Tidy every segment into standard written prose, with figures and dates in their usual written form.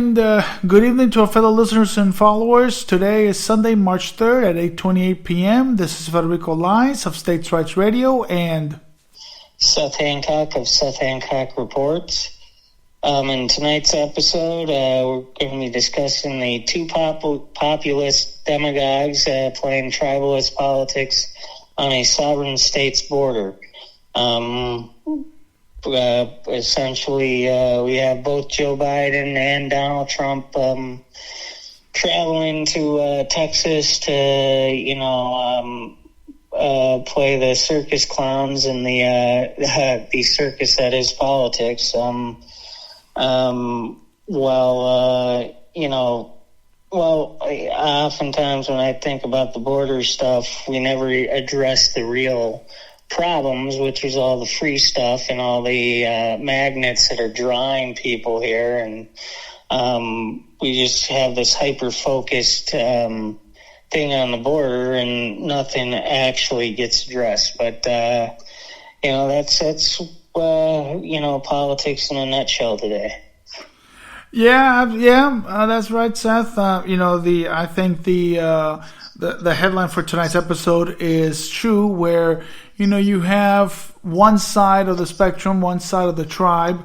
and good evening to our fellow listeners and followers. Today is Sunday, March 3rd at 8:28 p.m. This is Federico Lines of States Rights Radio and Seth Hancock of Seth Hancock Reports. In tonight's episode, we're going to be discussing the two populist demagogues playing tribalist politics on a sovereign state's border. Essentially, we have both Joe Biden and Donald Trump traveling to Texas to, play the circus clowns in the circus that is politics. Oftentimes when I think about the border stuff, we never address the real problems, which is all the free stuff and all the magnets that are drawing people here. And we just have this hyper-focused thing on the border and nothing actually gets addressed. But, that's politics in a nutshell today. That's right, Seth. I think the headline for tonight's episode is true, where you have one side of the spectrum, one side of the tribe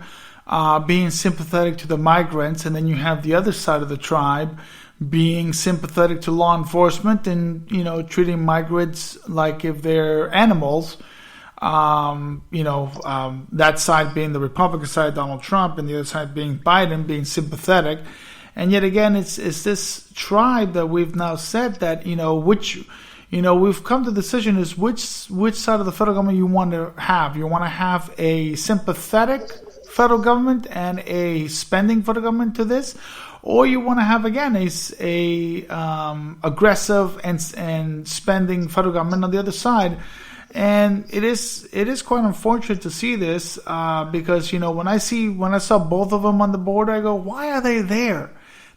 being sympathetic to the migrants, and then you have the other side of the tribe being sympathetic to law enforcement and treating migrants like if they're animals. That side being the Republican side, Donald Trump, and the other side being Biden, being sympathetic. And yet again, it's this tribe that we've now said that, we've come to the decision is which side of the federal government you want to have. You want to have a sympathetic federal government and a spending federal government to this, or you want to have, again, a aggressive and spending federal government on the other side. And it is quite unfortunate to see this because when I saw both of them on the border, I go, why are they there?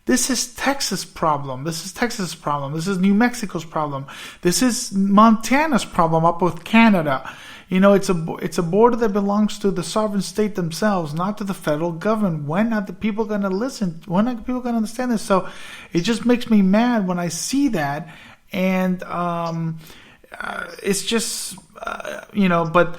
This is Texas' problem. This is Texas' problem. This is New Mexico's problem. This is Montana's problem up with Canada. It's a border that belongs to the sovereign state themselves, not to the federal government. When are the people going to listen? When are people going to understand this? So it just makes me mad when I see that. And it's just, but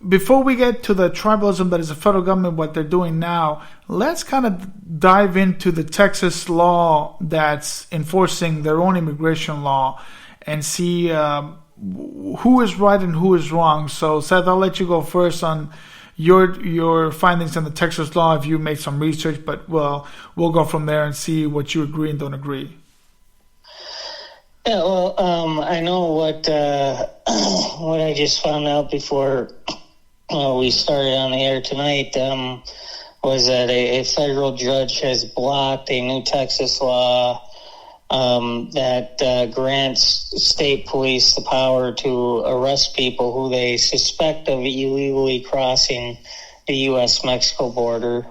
before we get to the tribalism that is the federal government, what they're doing now, let's kind of dive into the Texas law that's enforcing their own immigration law and see who is right and who is wrong. So, Seth, I'll let you go first on your findings on the Texas law if you made some research, but we'll go from there and see what you agree and don't agree. Yeah, well, I know what I just found out before we started on the air tonight was that a federal judge has blocked a new Texas law that grants state police the power to arrest people who they suspect of illegally crossing the U.S.-Mexico border.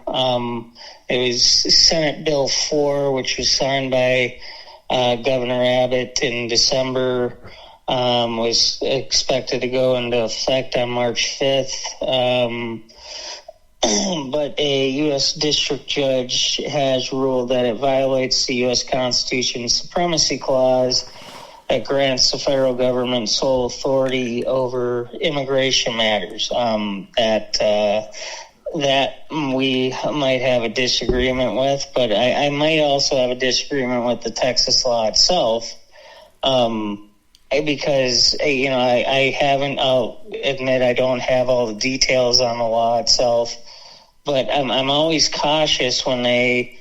It was Senate Bill 4, which was signed by Governor Abbott in December, was expected to go into effect on March 5th. But a U.S. district judge has ruled that it violates the U.S. Constitution's supremacy clause that grants the federal government sole authority over immigration matters. That we might have a disagreement with, but I might also have a disagreement with the Texas law itself, because I haven't. I'll admit I don't have all the details on the law itself, but I'm always cautious when they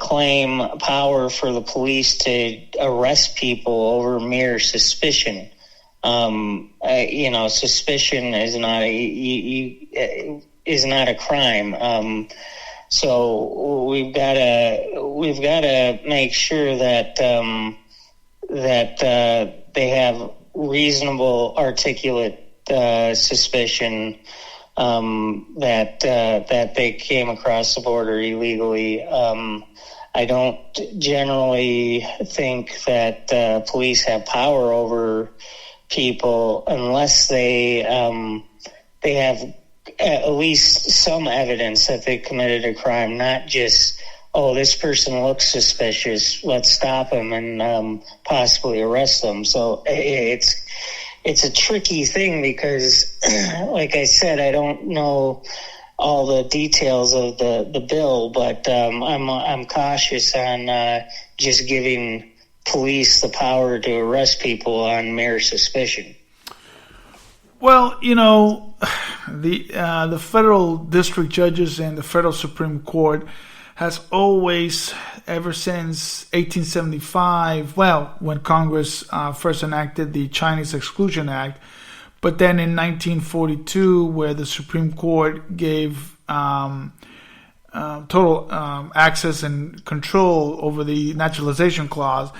claim power for the police to arrest people over mere suspicion. Suspicion is not a crime. So we've got to make sure that they have reasonable, articulate suspicion that they came across the border illegally. I don't generally think that police have power over people unless they have at least some evidence that they committed a crime, not just oh, this person looks suspicious, let's stop him and possibly arrest them. So it's a tricky thing because, like I said, I don't know all the details of the bill, but I'm cautious on just giving police the power to arrest people on mere suspicion. Well, the federal district judges and the federal Supreme Court has always, ever since 1875, well, when Congress first enacted the Chinese Exclusion Act, but then in 1942, where the Supreme Court gave total access and control over the naturalization clause,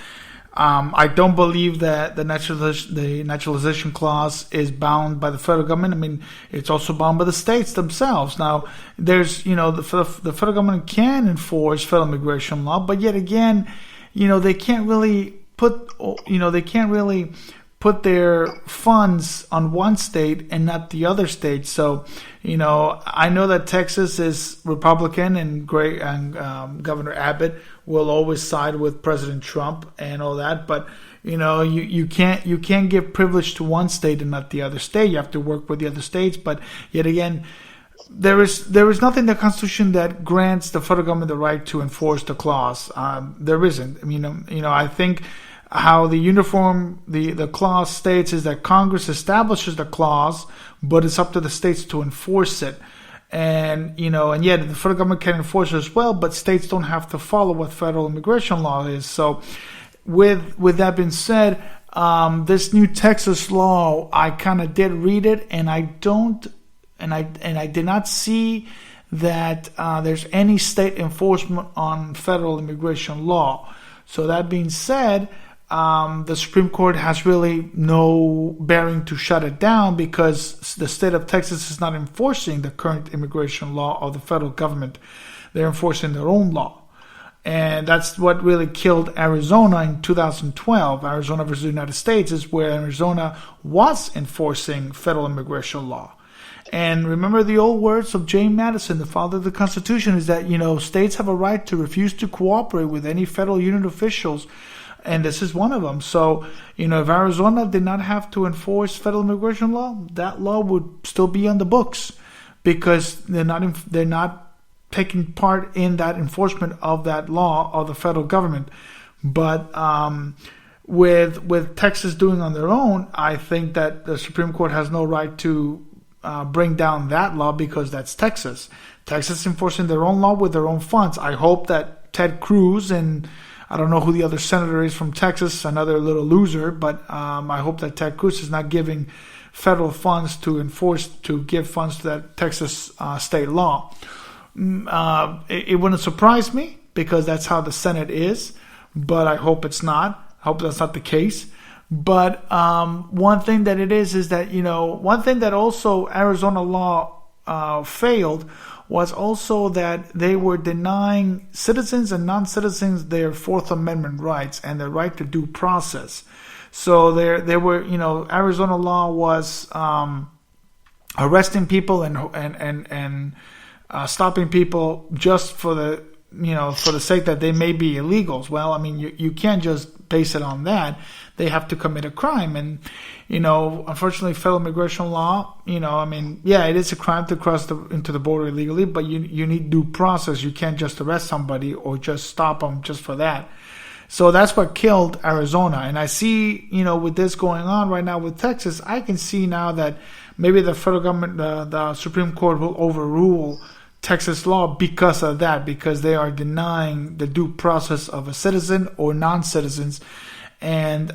I don't believe that the naturalization clause is bound by the federal government. I mean, it's also bound by the states themselves. Now, there's, the federal government can enforce federal immigration law, but yet again, they can't really put their funds on one state and not the other state. So, I know that Texas is Republican and Governor Abbott will always side with President Trump and all that. But, you can't give privilege to one state and not the other state. You have to work with the other states. But yet again, there is nothing in the Constitution that grants the federal government the right to enforce the clause. There isn't. I mean, I think how the clause states is that Congress establishes the clause, but it's up to the states to enforce it. And, and yet the federal government can enforce it as well, but states don't have to follow what federal immigration law is. So with that being said, this new Texas law, I kind of did read it, and I did not see that there's any state enforcement on federal immigration law. So that being said, the Supreme Court has really no bearing to shut it down because the state of Texas is not enforcing the current immigration law of the federal government. They're enforcing their own law. And that's what really killed Arizona in 2012. Arizona versus the United States is where Arizona was enforcing federal immigration law. And remember the old words of James Madison, the father of the Constitution, is that, states have a right to refuse to cooperate with any federal unit officials. And this is one of them. So, if Arizona did not have to enforce federal immigration law, that law would still be on the books because they're not taking part in that enforcement of that law of the federal government. But with Texas doing on their own, I think that the Supreme Court has no right to bring down that law because that's Texas. Texas enforcing their own law with their own funds. I hope that Ted Cruz and I don't know who the other senator is from Texas, another little loser, but I hope that Ted Cruz is not giving federal funds to give funds to that Texas state law. It wouldn't surprise me because that's how the Senate is, but I hope it's not. I hope that's not the case. But one thing that it is that, one thing that also Arizona law failed was also that they were denying citizens and non-citizens their Fourth Amendment rights and their right to due process. So they were, Arizona law was arresting people and stopping people just for the sake that they may be illegals. Well, I mean, you can't just base it on that. They have to commit a crime. And, unfortunately, federal immigration law, it is a crime to cross into the border illegally, but you need due process. You can't just arrest somebody or just stop them just for that. So that's what killed Arizona. And I see, with this going on right now with Texas, I can see now that maybe the federal government, the Supreme Court will overrule Texas law because of that, because they are denying the due process of a citizen or non-citizens. And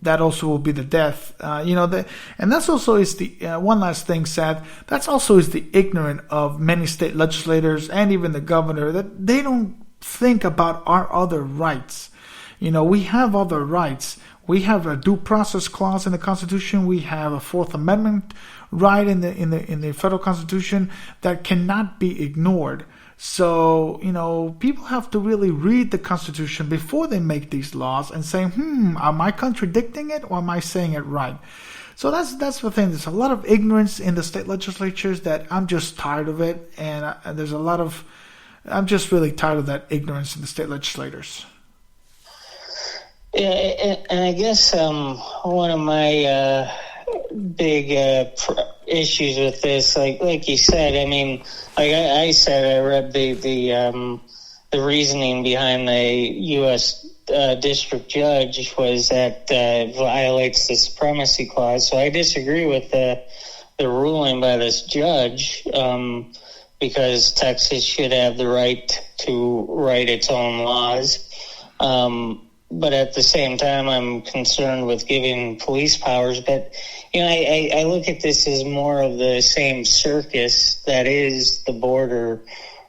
that also will be the death. And that's also is the one last thing, Seth. That's also is the ignorant of many state legislators and even the governor, that they don't think about our other rights. We have other rights. We have a due process clause in the Constitution. We have a Fourth Amendment right in the federal Constitution that cannot be ignored. So, people have to really read the Constitution before they make these laws and say, am I contradicting it or am I saying it right? So that's the thing. There's a lot of ignorance in the state legislatures that I'm just tired of it. And there's a lot of I'm just really tired of that ignorance in the state legislators. Yeah, and I guess one of my big issues with this, like you said, I mean, like I said, I read the reasoning behind the U.S. District Judge was that it violates the Supremacy Clause. So I disagree with the ruling by this judge, because Texas should have the right to write its own laws. But at the same time, I'm concerned with giving police powers. But, I look at this as more of the same circus that is the border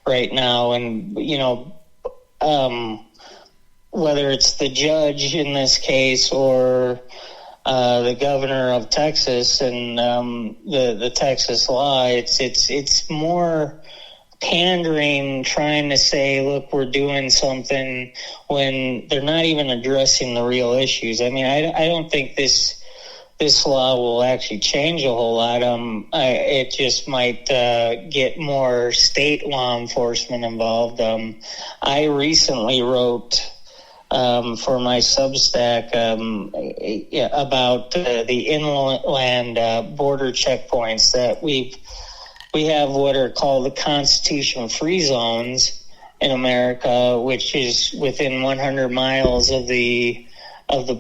right now. And, whether it's the judge in this case or the governor of Texas and the Texas law, it's more pandering, trying to say, look, we're doing something, when they're not even addressing the real issues. I mean, I don't think this law will actually change a whole lot. It just might get more state law enforcement involved. I recently wrote for my Substack about the inland border checkpoints that we have what are called the Constitution-free zones in America, which is within 100 miles of the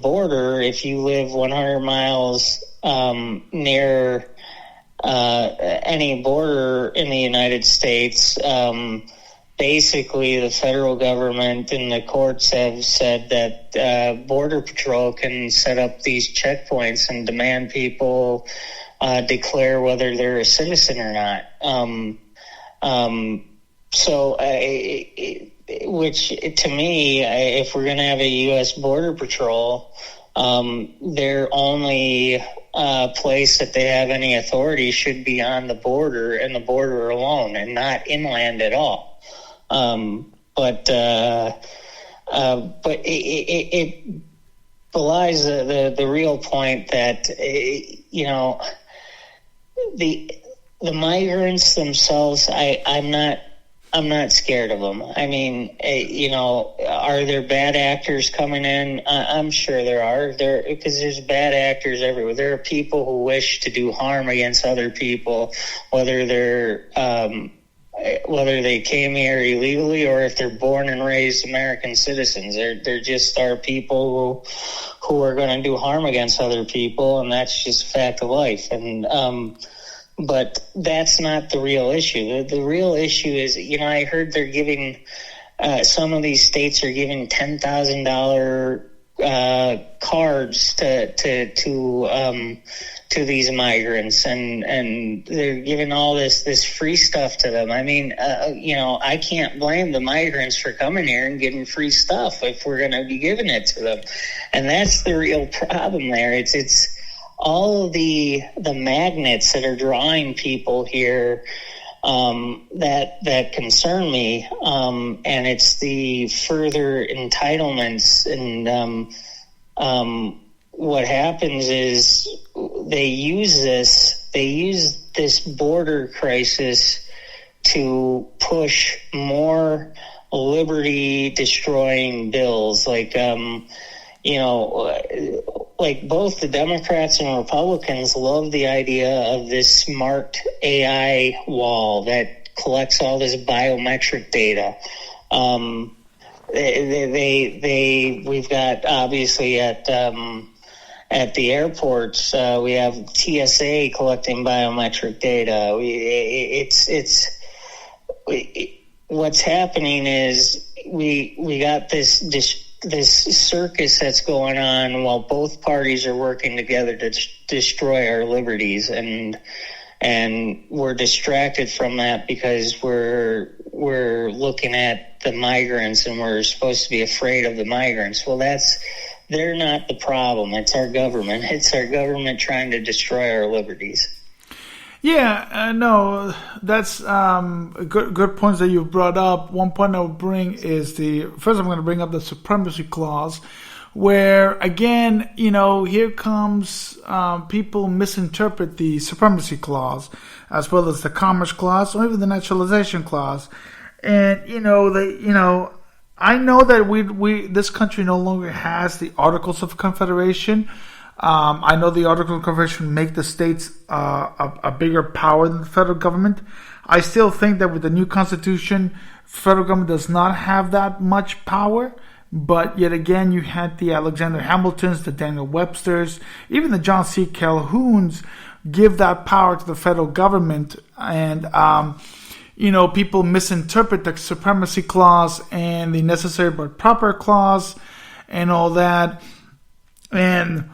border. If you live 100 miles near any border in the United States, basically the federal government and the courts have said that Border Patrol can set up these checkpoints and demand people declare whether they're a citizen or not. Which to me, if we're going to have a U.S. Border Patrol, their only place that they have any authority should be on the border and the border alone, and not inland at all. But it belies the real point that the migrants themselves, I'm not scared of them. I mean, are there bad actors coming in? I'm sure there are. Because there's bad actors everywhere. There are people who wish to do harm against other people, whether they came here illegally or if they're born and raised American citizens. There just are people who are going to do harm against other people, and that's just a fact of life. And but that's not the real issue. The real issue is, I heard they're giving some of these states are giving $10,000 cards to these migrants, and they're giving all this free stuff to them. I mean, I can't blame the migrants for coming here and getting free stuff if we're going to be giving it to them. And that's the real problem there. It's all the magnets that are drawing people here that concern me, and it's the further entitlements. And what happens is they use this border crisis to push more liberty destroying bills, like both the Democrats and Republicans love the idea of this smart AI wall that collects all this biometric data. We've got, obviously, at the airports, we have TSA collecting biometric data. What's happening is we got this circus that's going on while both parties are working together to destroy our liberties, and we're distracted from that because we're looking at the migrants, and we're supposed to be afraid of the migrants. Well, they're not the problem. It's our government. It's our government trying to destroy our liberties. Yeah, no, that's good points that you've brought up. One point I would bring is first I'm going to bring up the Supremacy Clause, where, again, here comes people misinterpret the Supremacy Clause as well as the Commerce Clause or even the Naturalization Clause. And I know that we this country no longer has the Articles of Confederation. I know the Articles of Confederation make the states a bigger power than the federal government. I still think that with the new Constitution, federal government does not have that much power. But yet again, you had the Alexander Hamiltons, the Daniel Websters, even the John C. Calhouns give that power to the federal government. And people misinterpret the Supremacy Clause and the Necessary but Proper Clause and all that. And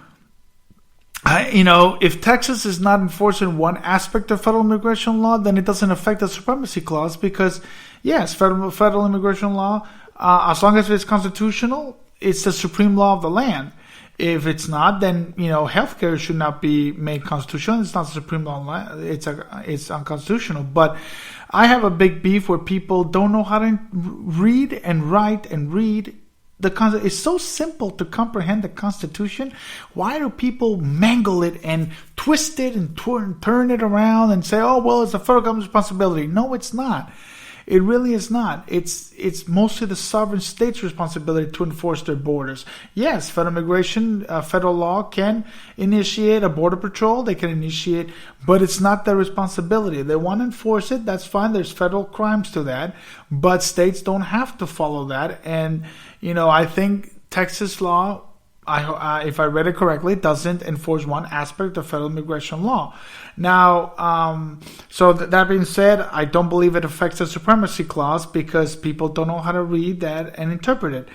if Texas is not enforcing one aspect of federal immigration law, then it doesn't affect the Supremacy Clause because, yes, federal immigration law, as long as it's constitutional, it's the supreme law of the land. If it's not, then healthcare should not be made constitutional. It's not the supreme law of the land. It's unconstitutional. But I have a big beef where people don't know how to read and write and read the Constitution. It's so simple to comprehend the Constitution. Why do people mangle it and twist it and turn it around and say, oh, well, it's the federal government's responsibility? No, it's not. It really is not. It's mostly the sovereign state's responsibility to enforce their borders. Yes, federal immigration, federal law can initiate a border patrol. They can initiate, but it's not their responsibility. If they want to enforce it, that's fine. There's federal crimes to that, but states don't have to follow that. And I think Texas law, if I read it correctly, doesn't enforce one aspect of federal immigration law. Now, so that being said, I don't believe it affects the Supremacy Clause because people don't know how to read that and interpret it.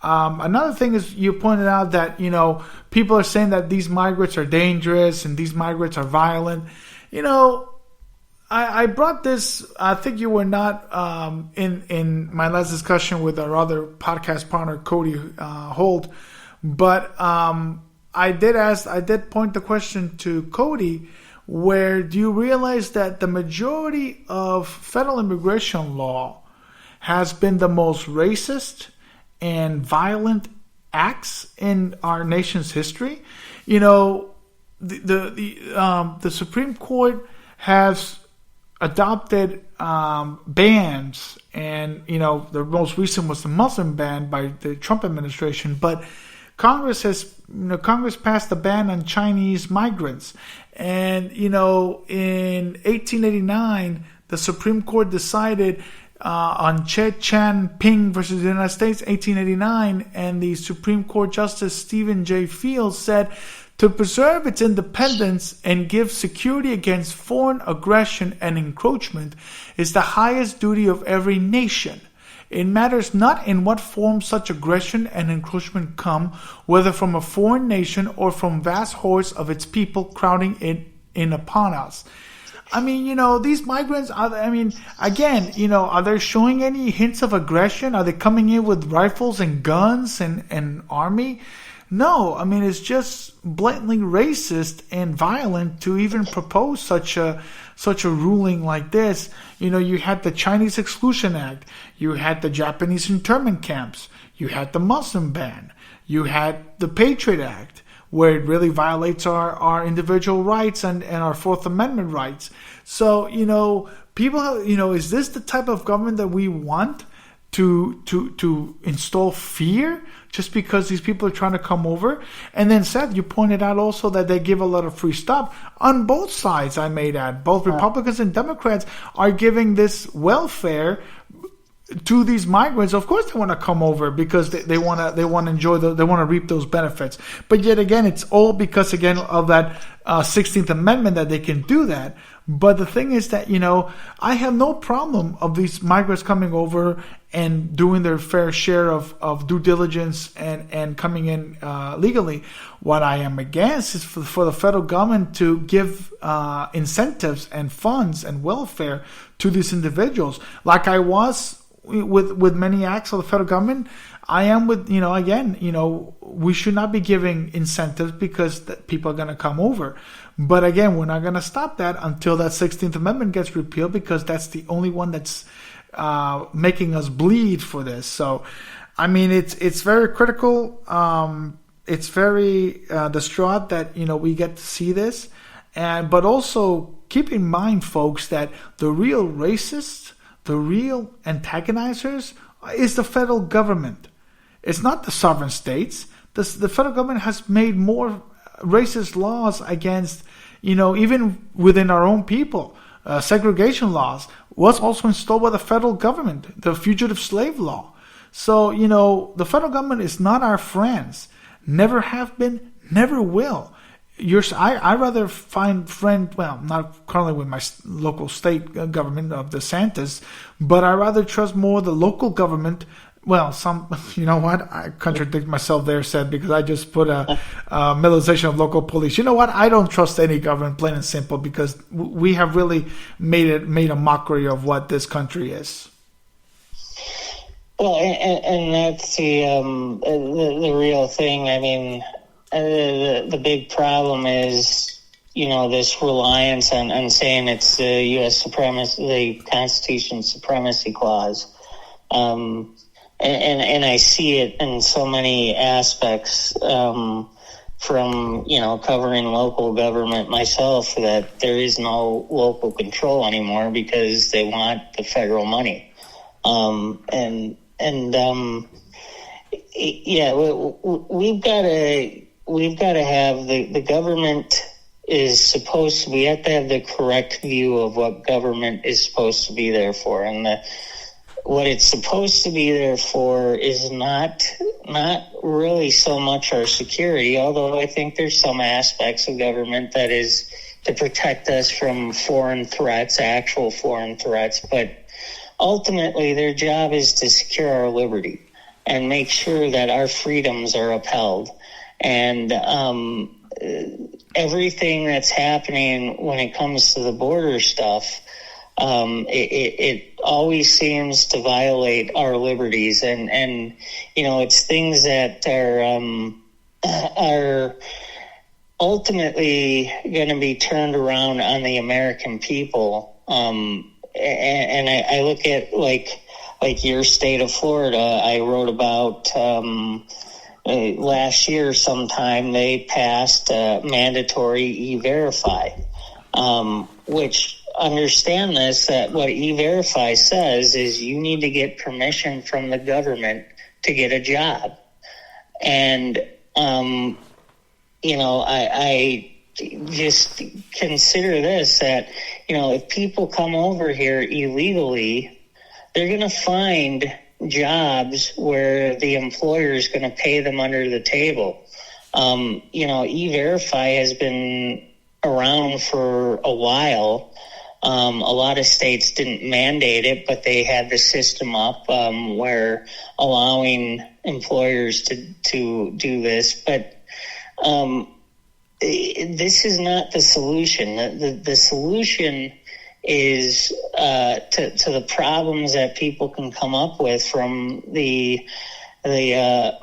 Another thing is you pointed out that, people are saying that these migrants are dangerous and these migrants are violent. I brought this, I think you were not in my last discussion with our other podcast partner, Cody Holt, but I did point the question to Cody, where do you realize that the majority of federal immigration law has been the most racist and violent acts in our nation's history? The Supreme Court has adopted bans, and the most recent was the Muslim ban by the Trump administration, but Congress passed a ban on Chinese migrants. And, in 1889, the Supreme Court decided on Che Chan Ping versus the United States, 1889, and the Supreme Court Justice Stephen J. Fields said, to preserve its independence and give security against foreign aggression and encroachment is the highest duty of every nation. It matters not in what form such aggression and encroachment come, whether from a foreign nation or from vast hordes of its people crowding in upon us. I mean, these migrants, are they showing any hints of aggression? Are they coming in with rifles and guns and army? No, I mean, it's just blatantly racist and violent to even propose such a ruling like this. You had the Chinese Exclusion Act, you had the Japanese internment camps, you had the Muslim ban, you had the Patriot Act, where it really violates our individual rights and our Fourth Amendment rights. So, people, is this the type of government that we want to install fear just because these people are trying to come over? And then, Seth, you pointed out also that they give a lot of free stuff on both sides. I may add, both Republicans and Democrats are giving this welfare to these migrants. Of course, they want to come over because they want to enjoy they want to reap those benefits. But yet again, it's all because again of that 16th Amendment that they can do that. But the thing is that I have no problem of these migrants coming over and doing their fair share of due diligence and coming in legally. What I am against is for the federal government to give incentives and funds and welfare to these individuals, like I was with many acts of the federal government. I am with, we should not be giving incentives because people are going to come over. But again, we're not going to stop that until that 16th Amendment gets repealed, because that's the only one that's making us bleed for this. So, I mean, it's very critical. It's very distraught that, we get to see this. But also keep in mind, folks, that the real racists, the real antagonizers is the federal government. It's not the sovereign states. The federal government has made more racist laws against, even within our own people. Segregation laws was also installed by the federal government, the fugitive slave law. So, the federal government is not our friends. Never have been, never will. I rather find not currently with my local state government of DeSantis, but I rather trust more the local government. Well, I contradict myself there, said, because I just put a militarization of local police. You know what? I don't trust any government, plain and simple, because we have really made a mockery of what this country is. Well, and that's the real thing. I mean, the big problem is, this reliance on saying it's the U.S. supremacy, the Constitution supremacy clause. And I see it in so many aspects, from, covering local government myself, that there is no local control anymore because they want the federal money. We've got to have the government is supposed to, we have to have the correct view of what government is supposed to be there for. And what it's supposed to be there for is not really so much our security, although I think there's some aspects of government that is to protect us from foreign threats, actual foreign threats. But ultimately, their job is to secure our liberty and make sure that our freedoms are upheld. And everything that's happening when it comes to the border stuff, it always seems to violate our liberties. And it's things that are ultimately going to be turned around on the American people. And I look at like your state of Florida. I wrote about last year sometime they passed mandatory E-Verify, which, understand this, that what E-Verify says is you need to get permission from the government to get a job. And I just consider this, that if people come over here illegally, they're going to find jobs where the employer is going to pay them under the table. E-Verify has been around for a while. A lot of states didn't mandate it, but they had the system up where allowing employers to do this. But this is not the solution. The solution is to the problems that people can come up with from the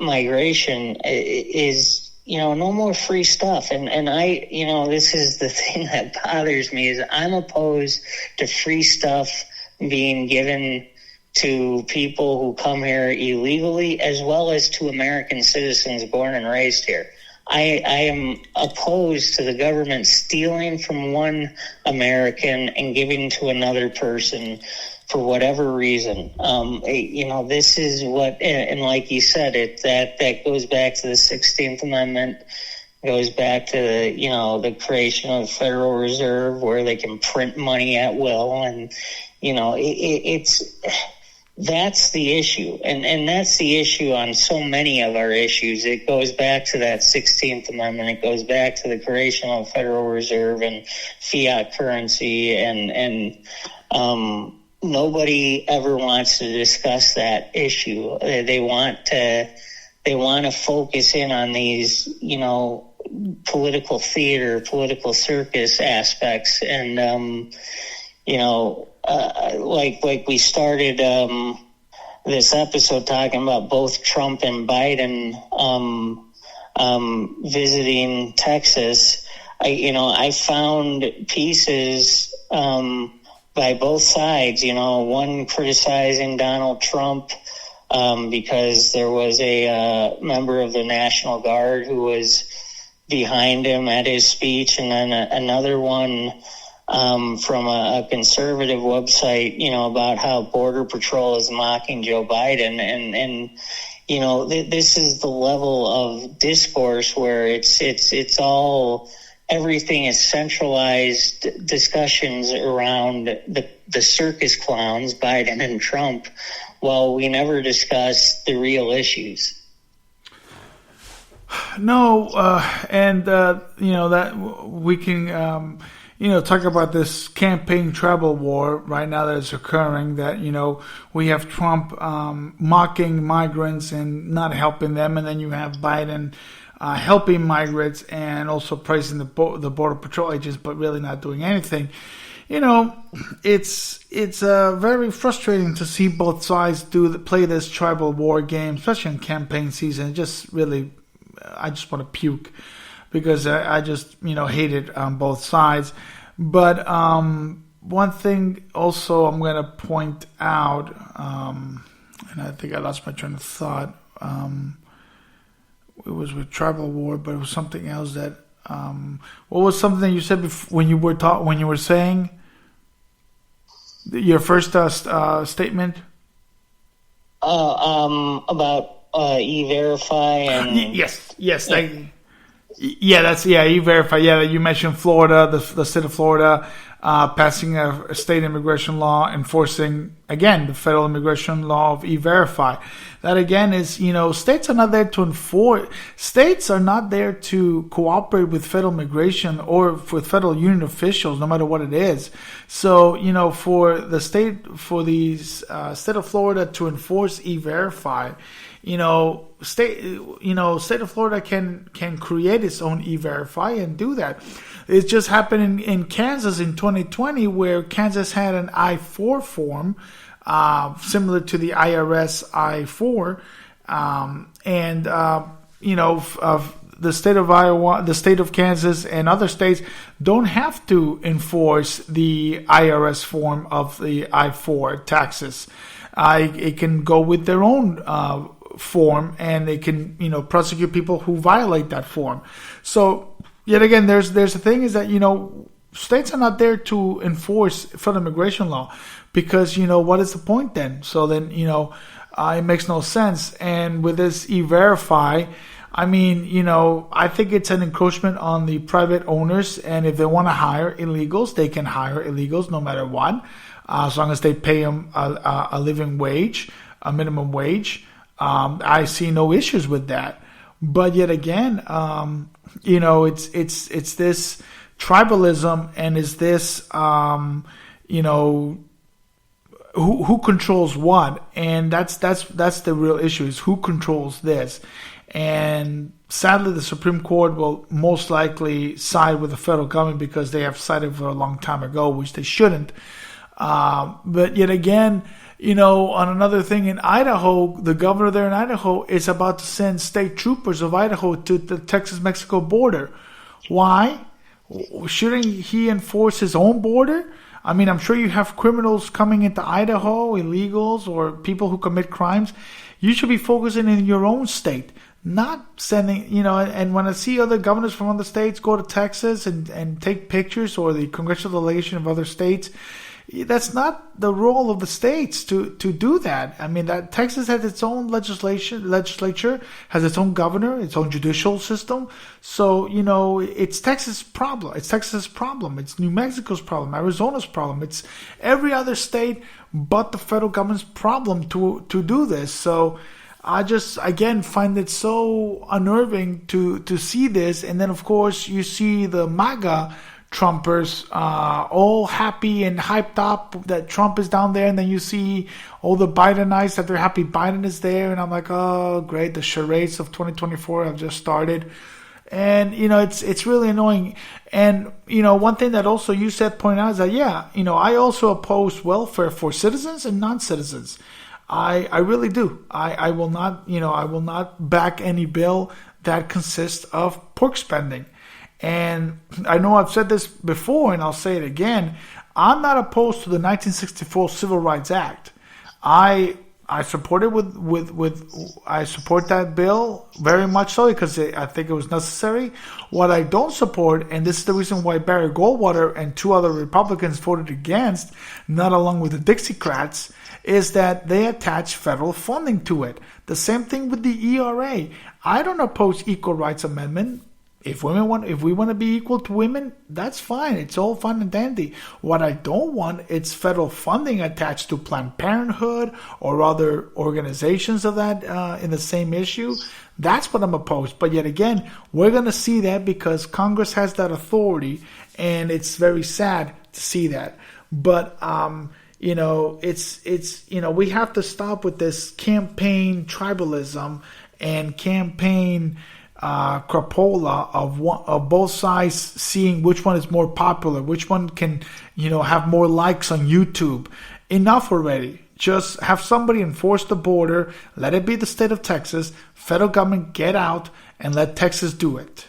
migration is, no more free stuff. And I, this is the thing that bothers me, is I'm opposed to free stuff being given to people who come here illegally, as well as to American citizens born and raised here. I am opposed to the government stealing from one American and giving to another person for whatever reason. This is what, and like you said, that goes back to the 16th Amendment, goes back to the creation of the Federal Reserve, where they can print money at will, and that's the issue. And that's the issue on so many of our issues. It goes back to that 16th Amendment. It goes back to the creation of the Federal Reserve and fiat currency. And nobody ever wants to discuss that issue. They want to focus in on these, political theater, political circus aspects. And, like we started this episode talking about both Trump and Biden visiting Texas. I found pieces by both sides. One criticizing Donald Trump because there was a member of the National Guard who was behind him at his speech, and then another one from a conservative website, about how Border Patrol is mocking Joe Biden. And this is the level of discourse where it's all, everything is centralized discussions around the circus clowns, Biden and Trump, while we never discuss the real issues. No, that we can, talk about this campaign tribal war right now that is occurring, that, we have Trump mocking migrants and not helping them, and then you have Biden helping migrants and also praising the Border Patrol agents, but really not doing anything. It's very frustrating to see both sides play this tribal war game, especially in campaign season. It just really, I just want to puke because I just hate it on both sides. But one thing also I'm going to point out, and I think I lost my train of thought. It was with tribal war, but it was something else that. What was something you said when you were saying your first statement? About E-Verify and yes. E-Verify. Yeah, you mentioned Florida, the state of Florida passing a state immigration law enforcing, again, the federal immigration law of E-Verify. That, again, is, states are not there to enforce. States are not there to cooperate with federal immigration or with federal union officials, no matter what it is. So, for the state of Florida to enforce E-Verify, state of Florida can create its own E-Verify and do that. It just happened in Kansas in 2020, where Kansas had an I-4 form, similar to the IRS I-4, the state of Iowa, the state of Kansas, and other states don't have to enforce the IRS form of the I-4 taxes. It can go with their own form, and they can prosecute people who violate that form. So yet again, there's the thing is that states are not there to enforce federal immigration law, because what is the point then? So then it makes no sense. And with this E-Verify, I think it's an encroachment on the private owners, and if they want to hire illegals, they can hire illegals no matter what, as long as they pay them a living wage, a minimum wage. I see no issues with that. But yet again, it's this tribalism, and is this who controls what, and that's the real issue, is who controls this. And sadly, the Supreme Court will most likely side with the federal government, because they have sided for a long time ago, which they shouldn't. But yet again, on another thing, in Idaho, the governor there in Idaho is about to send state troopers of Idaho to the Texas-Mexico border. Why? Shouldn't he enforce his own border? I'm sure you have criminals coming into Idaho, illegals, or people who commit crimes. You should be focusing in your own state, not sending, and when I see other governors from other states go to Texas and take pictures, or the congressional delegation of other states, that's not the role of the states to do that. That Texas has its own legislature, has its own governor, its own judicial system. So, it's Texas' problem. It's Texas' problem. It's New Mexico's problem, Arizona's problem. It's every other state but the federal government's problem to do this. So I just, again, find it so unnerving to see this. And then, of course, you see the MAGA Trumpers all happy and hyped up that Trump is down there, and then you see all the Bidenites that they're happy Biden is there, and I'm like, oh great, the charades of 2024 have just started. And it's really annoying. And one thing that also you point out is that I also oppose welfare for citizens and non-citizens. I really do. I will not back any bill that consists of pork spending. And I know I've said this before, and I'll say it again. I'm not opposed to the 1964 Civil Rights Act. I I support it I support that bill very much so because I think it was necessary. What I don't support, and this is the reason why Barry Goldwater and two other Republicans voted against, not along with the Dixiecrats, is that they attach federal funding to it. The same thing with the ERA. I don't oppose equal rights amendment. If we want to be equal to women, that's fine. It's all fun and dandy. What I don't want is federal funding attached to Planned Parenthood or other organizations of that in the same issue. That's what I'm opposed. But yet again, we're going to see that because Congress has that authority, and it's very sad to see that. But we have to stop with this campaign tribalism and campaign crapola of both sides seeing which one is more popular, which one can, have more likes on YouTube. Enough already. Just have somebody enforce the border. Let it be the state of Texas. Federal government get out and let Texas do it.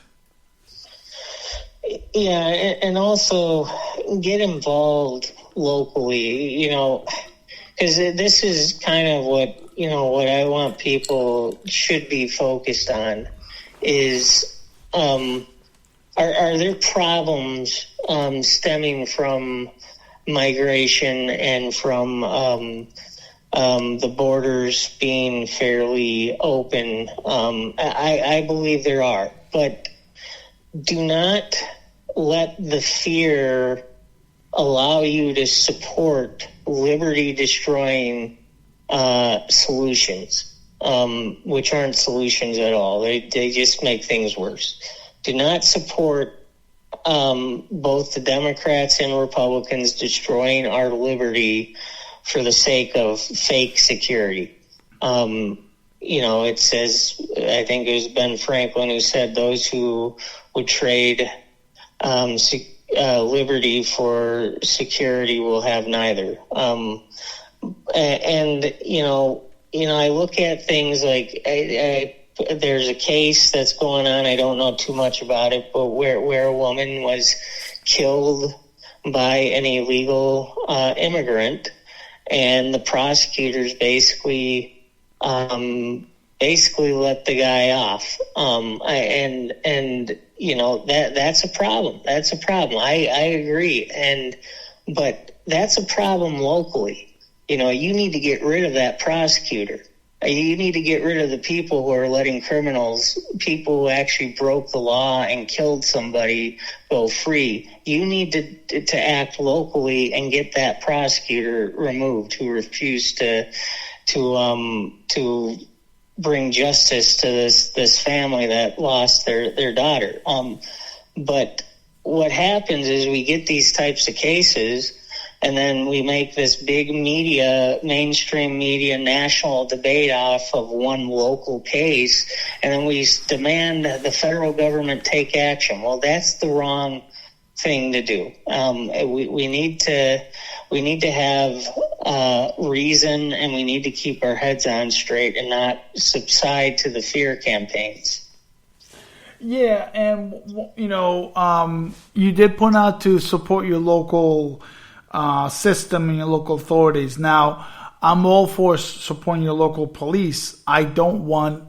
Yeah, and also get involved locally, because this is kind of what I want people should be focused on is are there problems stemming from migration and from the borders being fairly open? I believe there are, but do not let the fear allow you to support liberty-destroying solutions, which aren't solutions at all. They just make things worse. Do not support both the Democrats and Republicans destroying our liberty for the sake of fake security. It says, I think it was Ben Franklin who said those who would trade liberty for security will have neither. I look at things like there's a case that's going on. I don't know too much about it, but where a woman was killed by an illegal immigrant, and the prosecutors basically let the guy off. That's a problem. That's a problem. I agree. But that's a problem locally. You need to get rid of that prosecutor. You need to get rid of the people who are letting people who actually broke the law and killed somebody, go free. You need to act locally and get that prosecutor removed who refused to bring justice to this family that lost their daughter. But what happens is we get these types of cases, and then we make this big mainstream media, national debate off of one local case, and then we demand that the federal government take action. Well, that's the wrong thing to do. We need to have reason, and we need to keep our heads on straight and not subside to the fear campaigns. Yeah, and you did point out to support your local system and your local authorities. Now, I'm all for supporting your local police. I don't want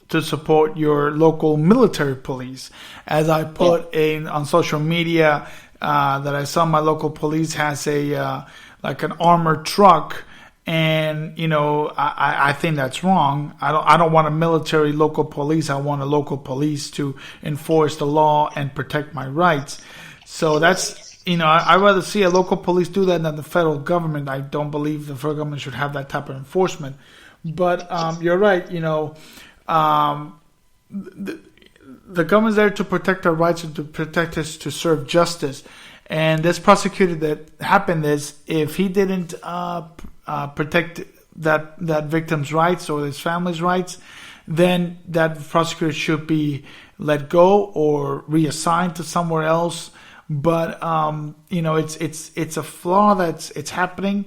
to support your local military police. As I put on social media that I saw, my local police has an armored truck, and I think that's wrong. I don't want a military local police. I want a local police to enforce the law and protect my rights. So that's I'd rather see a local police do that than the federal government. I don't believe the federal government should have that type of enforcement. But you're right. The government's there to protect our rights and to protect us, to serve justice. And this prosecutor that happened is, if he didn't protect that victim's rights or his family's rights, then that prosecutor should be let go or reassigned to somewhere else. But it's a flaw it's happening.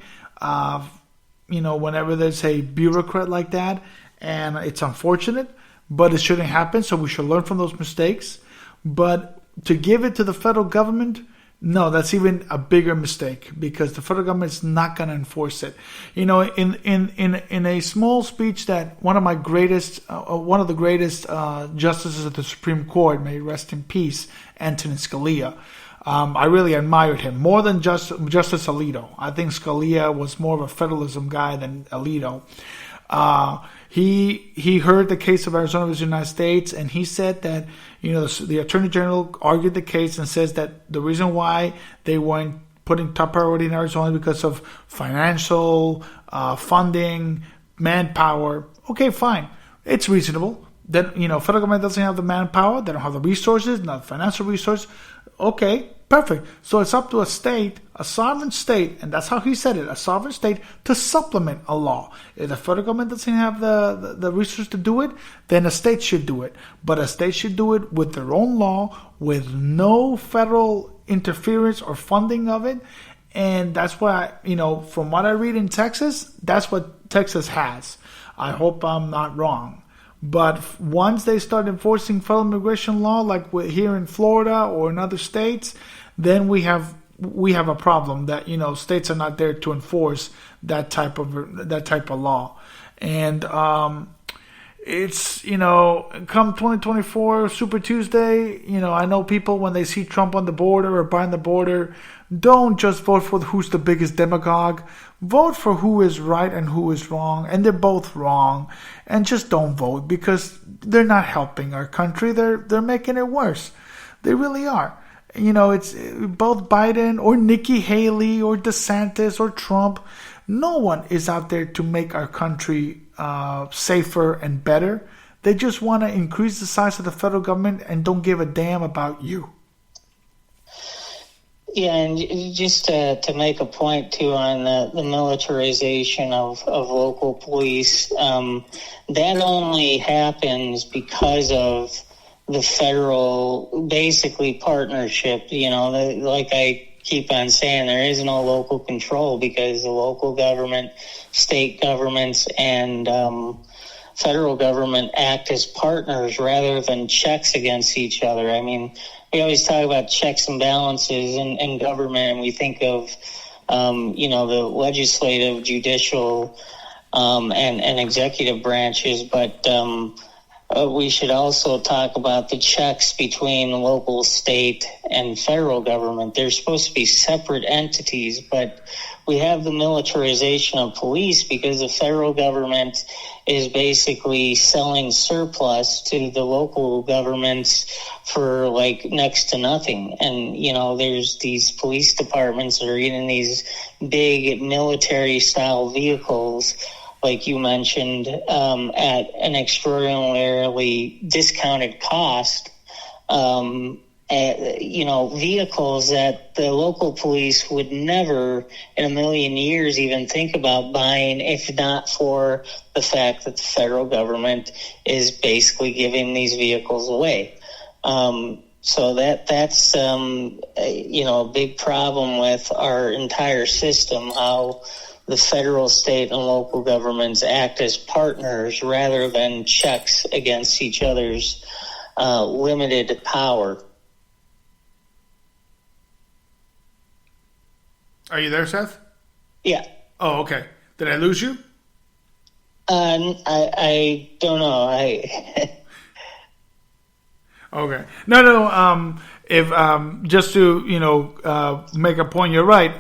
Whenever there's a bureaucrat like that, and it's unfortunate, but it shouldn't happen. So we should learn from those mistakes. But to give it to the federal government, No, that's even a bigger mistake because the federal government is not going to enforce it. In a small speech that one of the greatest justices of the Supreme Court, may rest in peace, Antonin Scalia. I really admired him more than Justice Alito. I think Scalia was more of a federalism guy than Alito. He heard the case of Arizona versus the United States, and he said that the Attorney General argued the case and says that the reason why they weren't putting top priority in Arizona is because of financial funding, manpower. Okay, fine, it's reasonable. That federal government doesn't have the manpower, they don't have the resources, not the financial resources. Okay, perfect. So it's up to a state, a sovereign state, and that's how he said it, a sovereign state to supplement a law. If the federal government doesn't have the resources to do it, then a state should do it. But a state should do it with their own law, with no federal interference or funding of it. And that's why, from what I read in Texas, that's what Texas has. I hope I'm not wrong. But once they start enforcing federal immigration law, like here in Florida or in other states, then we have a problem that states are not there to enforce that type of law, and it's come 2024 Super Tuesday. I know people when they see Trump on the border or behind the border, don't just vote for who's the biggest demagogue. Vote for who is right and who is wrong, and they're both wrong. And just don't vote because they're not helping our country. They're making it worse. They really are. It's both Biden or Nikki Haley or DeSantis or Trump. No one is out there to make our country safer and better. They just want to increase the size of the federal government and don't give a damn about you. Yeah, and just to make a point, too, on the militarization of local police, that only happens because of the federal, basically, partnership. Like I keep on saying, there is no local control because the local government, state governments, and federal government act as partners rather than checks against each other. I mean, we always talk about checks and balances in government, and we think of, the legislative, judicial, and executive branches, but we should also talk about the checks between local, state, and federal government. They're supposed to be separate entities, but we have the militarization of police because the federal government is basically selling surplus to the local governments for next to nothing. And, there's these police departments that are in these big military style vehicles, like you mentioned, at an extraordinarily discounted cost. Vehicles that the local police would never in a million years even think about buying if not for the fact that the federal government is basically giving these vehicles away. So that's a big problem with our entire system, how the federal, state, and local governments act as partners rather than checks against each other's limited power. Are you there, Seth? Yeah. Oh, okay. Did I lose you? I don't know. Okay. No. If just to make a point, you're right.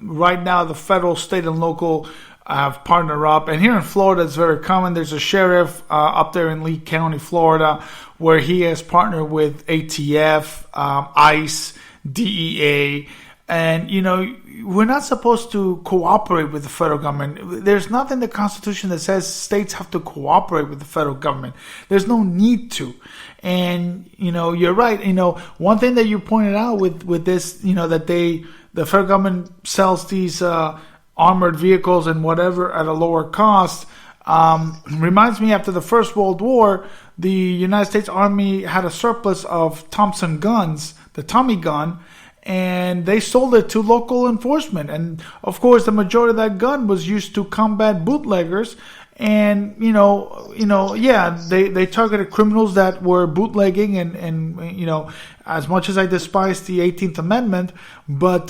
Right now, the federal, state, and local have partnered up, and here in Florida, it's very common. There's a sheriff up there in Lee County, Florida, where he has partnered with ATF, ICE, DEA. And, we're not supposed to cooperate with the federal government. There's nothing in the Constitution that says states have to cooperate with the federal government. There's no need to. And, you're right. One thing that you pointed out with this, that the federal government sells these armored vehicles and whatever at a lower cost, reminds me after the First World War, the United States Army had a surplus of Thompson guns, the Tommy gun, and they sold it to local enforcement. And of course, the majority of that gun was used to combat bootleggers. And yeah, they targeted criminals that were bootlegging, and as much as I despise the 18th Amendment, but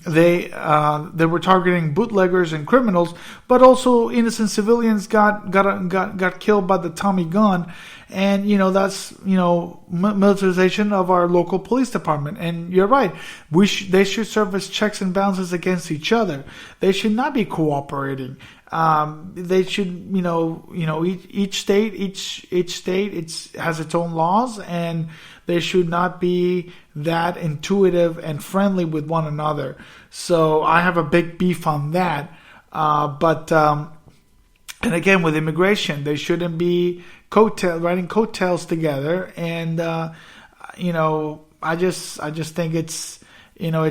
they were targeting bootleggers and criminals, but also innocent civilians got killed by the Tommy gun, and that's militarization of our local police department. And you're right, they should serve as checks and balances against each other. They should not be cooperating. They should, each state has its own laws, and they should not be that intuitive and friendly with one another. So I have a big beef on that. And again, with immigration, they shouldn't be riding coattails together. And I just think it's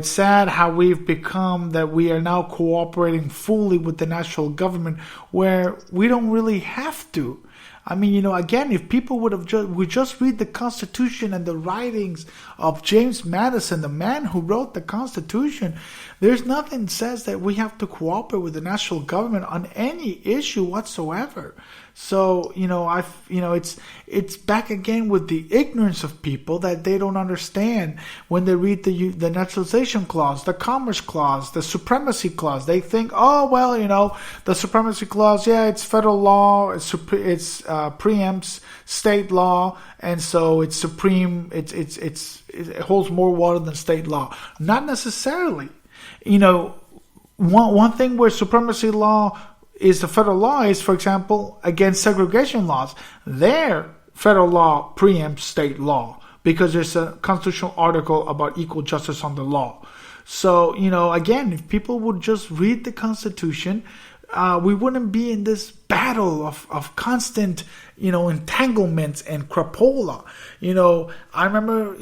sad how we've become that we are now cooperating fully with the national government where we don't really have to. I mean, again, if people would just read the Constitution and the writings of James Madison, the man who wrote the Constitution, there's nothing that says that we have to cooperate with the national government on any issue whatsoever. So, it's back again with the ignorance of people that they don't understand when they read the naturalization clause, the commerce clause, the supremacy clause. They think, the supremacy clause, yeah, it's federal law, it's preempts state law, and so it's supreme. It holds more water than state law. Not necessarily. One thing where supremacy law is the federal law is, for example, against segregation laws. Their federal law preempts state law because there's a constitutional article about equal justice under law. So, again, if people would just read the Constitution, we wouldn't be in this battle of constant, entanglements and crapola. I remember,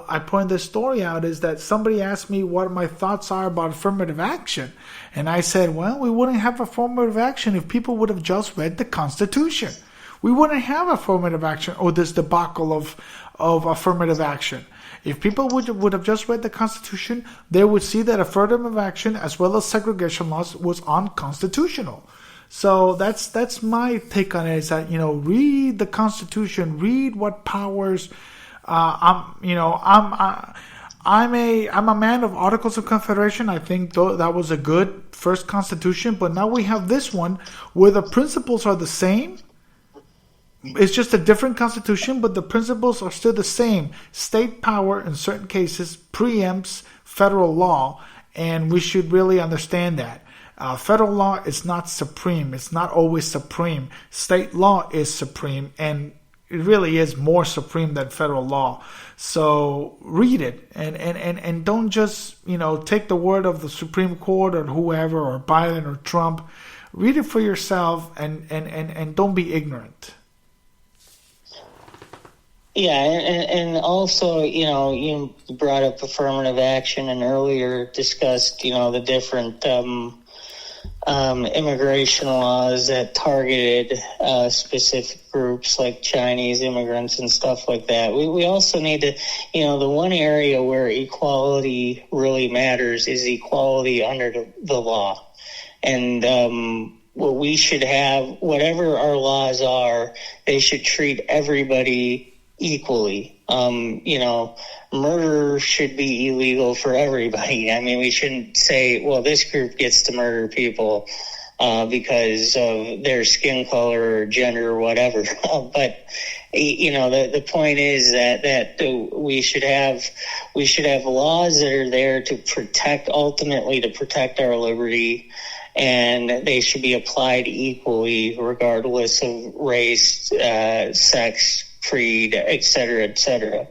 I pointed this story out is that somebody asked me what my thoughts are about affirmative action. And I said, well, we wouldn't have affirmative action if people would have just read the Constitution. We wouldn't have affirmative action or this debacle of affirmative action. If people would have just read the Constitution, they would see that affirmative action as well as segregation laws was unconstitutional. So that's my take on it. Is that read the Constitution, read what powers. I'm a man of Articles of Confederation. I think that was a good first Constitution, but now we have this one where the principles are the same. It's just a different Constitution, but the principles are still the same. State power, in certain cases, preempts federal law, and we should really understand that. Federal law is not supreme. It's not always supreme. State law is supreme, and it really is more supreme than federal law. So read it, and don't just take the word of the Supreme Court or whoever or Biden or Trump. Read it for yourself, and don't be ignorant. Yeah, and also, you brought up affirmative action and earlier discussed, the different immigration laws that targeted specific groups like Chinese immigrants and stuff like that. We also need to, the one area where equality really matters is equality under the law. And what we should have, whatever our laws are, they should treat everybody equally. Murder should be illegal for everybody. I mean, we shouldn't say, well, this group gets to murder people because of their skin color or gender or whatever. But the point is that we should have laws that are there to protect our liberty, and they should be applied equally regardless of race, sex, creed, et cetera, et cetera.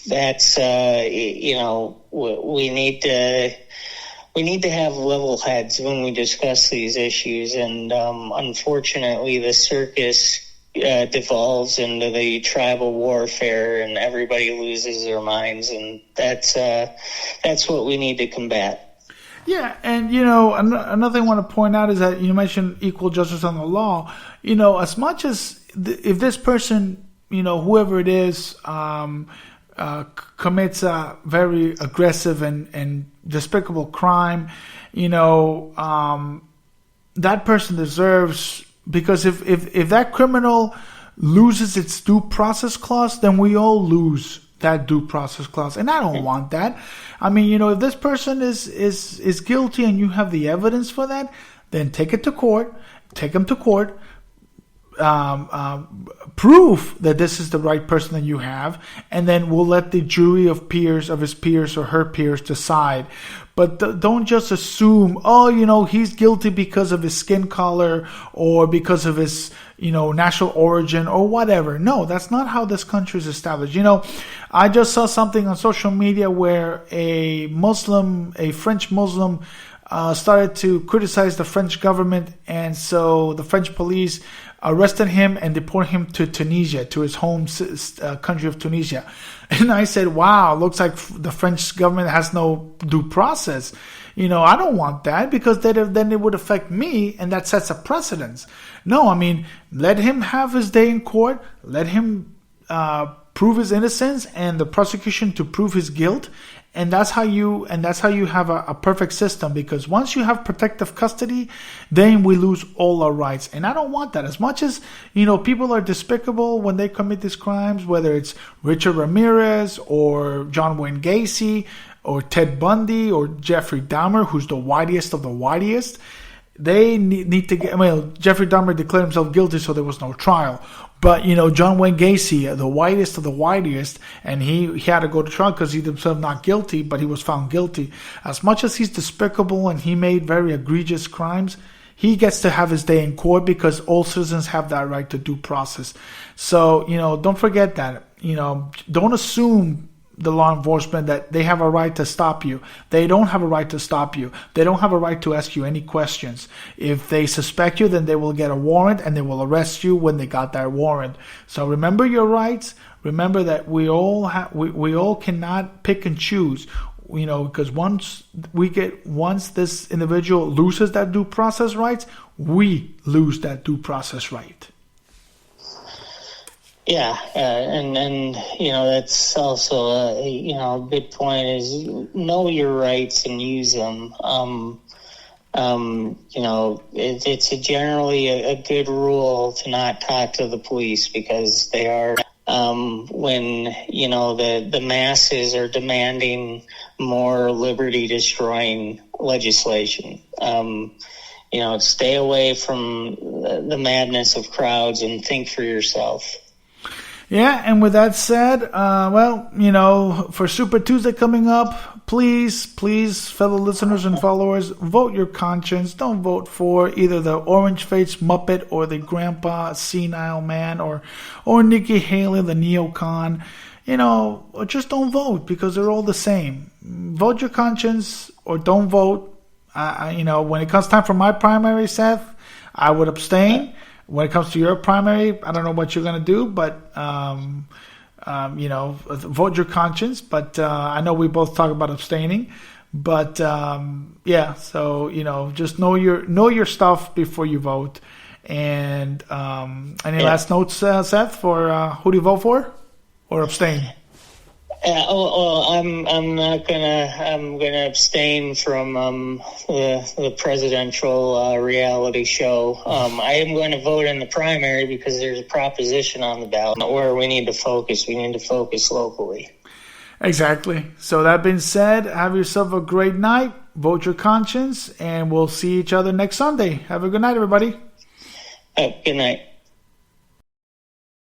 That's, we need to have level heads when we discuss these issues. And, unfortunately, the circus devolves into the tribal warfare and everybody loses their minds. And that's what we need to combat. Yeah, and another thing I want to point out is that you mentioned equal justice under the law. As much as if this person, whoever it is, commits a very aggressive and despicable crime, that person deserves, because if that criminal loses its due process clause, then we all lose that due process clause, and I don't want that. I mean, if this person is guilty and you have the evidence for that, then take it to court, take him to court, prove that this is the right person that you have, and then we'll let the jury of his peers or her peers decide. But don't just assume, he's guilty because of his skin color or because of his, national origin or whatever. No, that's not how this country is established. I just saw something on social media where a French Muslim, started to criticize the French government, and so the French police arrested him and deported him to Tunisia, to his home country of Tunisia. And I said, wow, looks like the French government has no due process. I don't want that, because then it would affect me, and that sets a precedence. No, I mean, let him have his day in court, let him prove his innocence, and the prosecution to prove his guilt. And that's how you have a perfect system, because once you have protective custody, then we lose all our rights. And I don't want that. As much as, people are despicable when they commit these crimes, whether it's Richard Ramirez or John Wayne Gacy or Ted Bundy or Jeffrey Dahmer, who's the whitest of the whitest, they need to get, Jeffrey Dahmer declared himself guilty, so there was no trial. But, John Wayne Gacy, the whitest of the whitest, and he had to go to trial because he himself not guilty, but he was found guilty. As much as he's despicable and he made very egregious crimes, he gets to have his day in court, because all citizens have that right to due process. So, don't forget that. Don't assume the law enforcement that they have a right to stop you. They don't have a right to stop you. They don't have a right to ask you any questions. If they suspect you, then they will get a warrant and they will arrest you when they got that warrant. So remember your rights. Remember that we all cannot pick and choose. Because once this individual loses that due process rights, we lose that due process right. Yeah, and that's also a good point, is know your rights and use them. It's generally a good rule to not talk to the police, because they are when the masses are demanding more liberty destroying legislation. Stay away from the madness of crowds and think for yourself. Yeah, and with that said, for Super Tuesday coming up, please, fellow listeners and followers, vote your conscience. Don't vote for either the orange-faced Muppet or the grandpa senile man or Nikki Haley, the neocon. Just don't vote, because they're all the same. Vote your conscience or don't vote. When it comes time for my primary, Seth, I would abstain. When it comes to your primary, I don't know what you're going to do, but, vote your conscience. But I know we both talk about abstaining. But, so, just know your stuff before you vote. And any last notes, Seth, for who do you vote for or abstain? I'm not gonna. I'm gonna abstain from the presidential reality show. I am going to vote in the primary, because there's a proposition on the ballot where we need to focus. We need to focus locally. Exactly. So that being said, have yourself a great night. Vote your conscience, and we'll see each other next Sunday. Have a good night, everybody. Good night.